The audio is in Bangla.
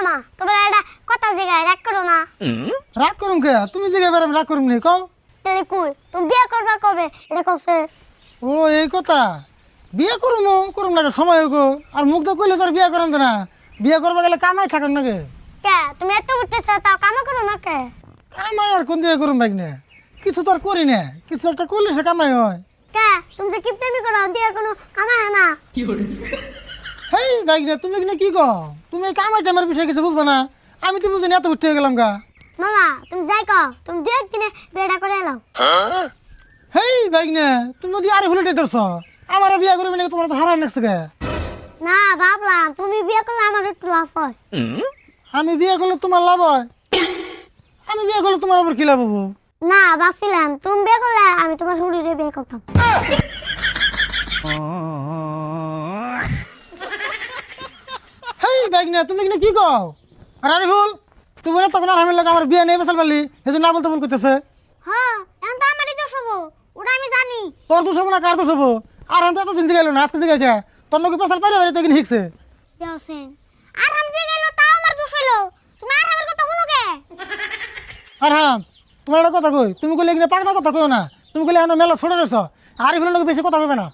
মামা তোমরা এটা কথা জায়গায় রাগ করো না। রাগ করুম কে? তুমি জিগে বেড়াম রাগ করুম নি কও? তাহলে কই তুমি বিয়ে করবা কবে এটা কইছে? ও এই কথা, বিয়ে করুম না সময় হইগো। আর মুখ তো কইলে তোর বিয়ে করেন না, বিয়ে করবা গেলে কামাই থাকেন নাকি? কে তুমি এত বুঝতেছ তাও কাম করো না কে? কামাই আর কোন দিয়ে করুম বাইকনে, কিছু তো আর করি না, কিছু একটা করলে সে কামাই হয়। কে তুমি যে কিপটেমি করো দিয়ে কোনো কামাই হয় না? হেই বাইকনে তুমি কিনা কি কও? তুমি এই কামাই টামার বিষয়ে কিছু বুঝবা না, আমি তো বুঝিনি এত উঠতে গেলাম গা। মামা তুমি যাই কও তুমি দু একদিনে বিয়েটা করে এলাও। হেই বাইকনে তুমি যদি আরে ভুলে ধরছ, আমার বিয়ে করবি নাকি? তোমার তো হারাই লাগছে গে। না ভাবলাম তুমি বিয়ে করলে আমার একটু লাভ হয়। আমি বিয়ে করলে তোমার লাভ হয়? আমি বিয়ে করলে তোমার আবার কি লাভ হবো? না ভাবছিলাম তুমি বিয়ে করলে আমি তোমার শরীরে বিয়ে করতাম। হেই বাইকনে তুমি কিনা কি কও? আর আরে ভুল তুমি বলে তখন আর আমি লাগে আমার বিয়ে নেই বেসাল পারলি, এই না বলতে ভুল করতেছে। হ্যাঁ এখন তো আমারই দোষ হবো, ওটা আমি জানি। তোর দোষ হবো না কার দোষ হবো? আর আমি তো এতদিন থেকে গেল না, আজকে থেকে যা তোর লোকে পেশাল পারে তো কিনে শিখছে। দেওসেন আর হাম যে গেল তাও আমার দোষ হইলো, তুমি আর আমার কথা শুনো কে? আর হ্যাঁ তোমার একটা কথা কই, তুমি কইলে এখানে পাকনা কথা কইও না, তুমি কইলে এখন মেলা ছোট রয়েছ, আর এগুলোর লোক বেশি কথা কইবে না।